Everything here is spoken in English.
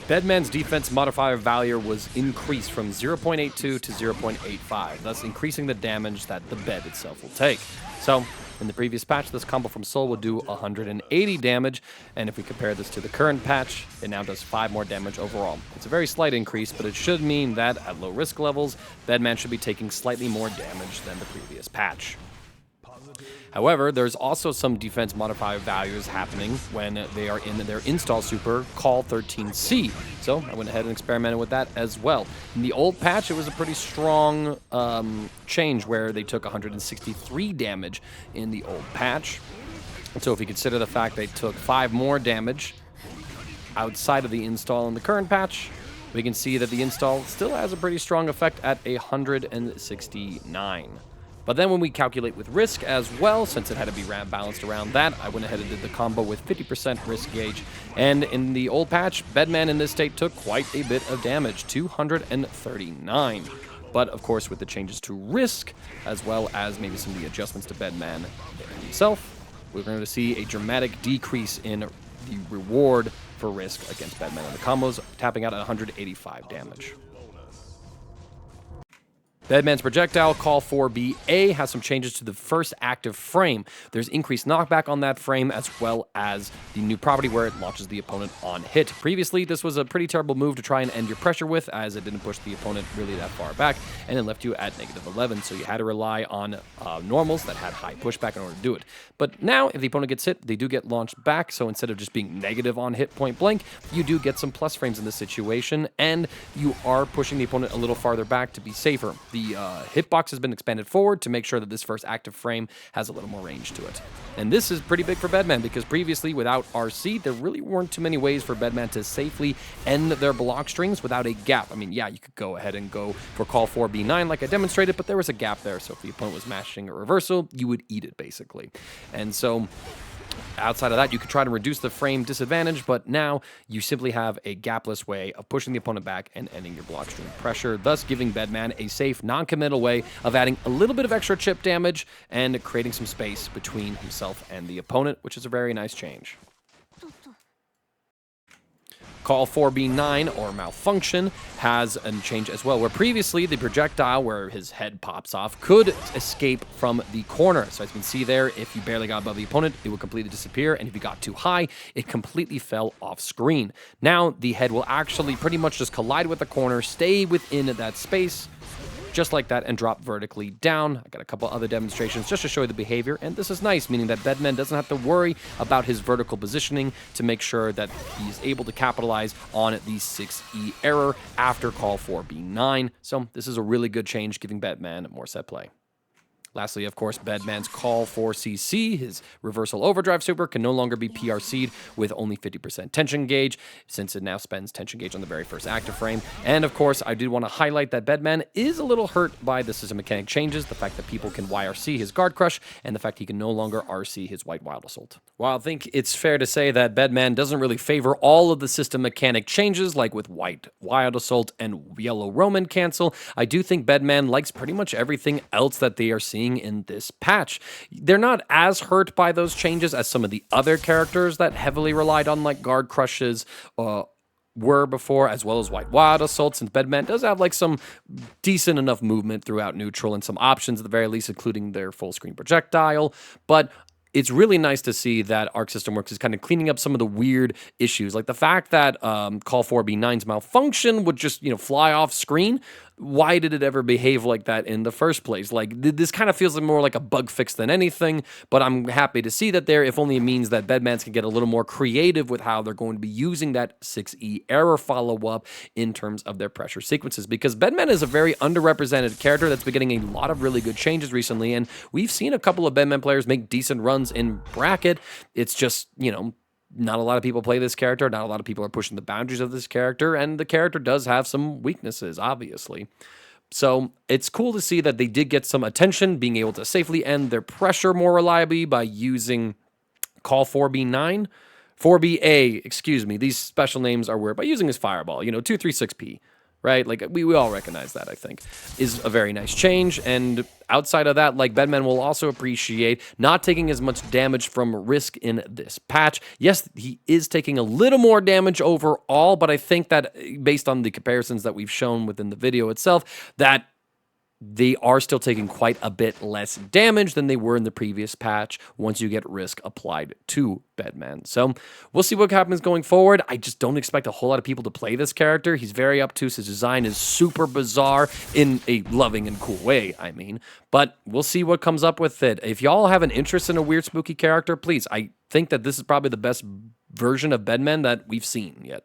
Bedman's defense modifier value was increased from 0.82 to 0.85, thus increasing the damage that the bed itself will take. So, in the previous patch, this combo from Soul would do 180 damage, and if we compare this to the current patch, it now does 5 more damage overall. It's a very slight increase, but it should mean that at low risk levels, Bedman should be taking slightly more damage than the previous patch. However, there's also some defense modifier values happening when they are in their install super, Call 13C. So I went ahead and experimented with that as well. In the old patch, it was a pretty strong change where they took 163 damage in the old patch. So if you consider the fact they took 5 more damage outside of the install in the current patch, we can see that the install still has a pretty strong effect at 169. But then when we calculate with risk as well, since it had to be balanced around that, I went ahead and did the combo with 50% risk gauge. And in the old patch, Bedman in this state took quite a bit of damage, 239. But of course, with the changes to risk, as well as maybe some of the adjustments to Bedman himself, we're going to see a dramatic decrease in the reward for risk against Bedman in the combos, tapping out at 185 damage. Bedman's Projectile, Call 4BA, has some changes to the first active frame. There's increased knockback on that frame, as well as the new property where it launches the opponent on hit. Previously, this was a pretty terrible move to try and end your pressure with, as it didn't push the opponent really that far back, and it left you at -11, so you had to rely on normals that had high pushback in order to do it. But now, if the opponent gets hit, they do get launched back, so instead of just being negative on hit point blank, you do get some plus frames in this situation, and you are pushing the opponent a little farther back to be safer. The hitbox has been expanded forward to make sure that this first active frame has a little more range to it. And this is pretty big for Bedman, because previously, without RC, there really weren't too many ways for Bedman to safely end their block strings without a gap. I mean, yeah, you could go ahead and go for Call 4B9 like I demonstrated, but there was a gap there, so if the opponent was mashing a reversal, you would eat it, basically. And so outside of that, you could try to reduce the frame disadvantage, but now you simply have a gapless way of pushing the opponent back and ending your block string pressure, thus giving Bedman a safe, non-committal way of adding a little bit of extra chip damage and creating some space between himself and the opponent, which is a very nice change. Call 4B9, or Malfunction, has a change as well, where previously the projectile, where his head pops off, could escape from the corner. So as you can see there, if you barely got above the opponent, it would completely disappear, and if you got too high, it completely fell off screen. Now, the head will actually pretty much just collide with the corner, stay within that space, just like that, and drop vertically down. I got a couple other demonstrations just to show you the behavior, and this is nice, meaning that Bedman doesn't have to worry about his vertical positioning to make sure that he's able to capitalize on the 6E error after Call 4B9. So this is a really good change, giving Bedman more set play. Lastly, of course, Bedman's Call 4CC, his reversal overdrive super, can no longer be PRC'd with only 50% tension gauge, since it now spends tension gauge on the very first active frame. And of course, I did want to highlight that Bedman is a little hurt by the system mechanic changes, the fact that people can YRC his guard crush, and the fact he can no longer RC his white wild assault. While I think it's fair to say that Bedman doesn't really favor all of the system mechanic changes, like with white wild assault and yellow Roman cancel, I do think Bedman likes pretty much everything else that they are seeing in this patch. They're not as hurt by those changes as some of the other characters that heavily relied on like guard crushes were before, as well as white wild assault, since Bedman does have like some decent enough movement throughout neutral and some options at the very least, including their full screen projectile. But it's really nice to see that Arc System Works is kind of cleaning up some of the weird issues, like the fact that Call 4B9's Malfunction would just, fly off screen. Why did it ever behave like that in the first place? Like, this kind of feels more like a bug fix than anything, but I'm happy to see that there, if only it means that Bedmans can get a little more creative with how they're going to be using that 6E error follow-up in terms of their pressure sequences, because Bedman is a very underrepresented character that's been getting a lot of really good changes recently, and we've seen a couple of Bedman players make decent runs in bracket. It's just, not a lot of people play this character. Not a lot of people are pushing the boundaries of this character, and the character does have some weaknesses, obviously. So it's cool to see that they did get some attention, being able to safely end their pressure more reliably by using Call 4B9. 4BA, excuse me, these special names are weird, by using his Fireball, 236P. right? Like, we all recognize that, I think, is a very nice change. And outside of that, like, Bedman will also appreciate not taking as much damage from Risk in this patch. Yes, he is taking a little more damage overall, but I think that based on the comparisons that we've shown within the video itself, that they are still taking quite a bit less damage than they were in the previous patch once you get Risk applied to Bedman. So we'll see what happens going forward. I just don't expect a whole lot of people to play this character. He's very obtuse. His design is super bizarre in a loving and cool way, I mean. But we'll see what comes up with it. If y'all have an interest in a weird, spooky character, please, I think that this is probably the best version of Bedman that we've seen yet.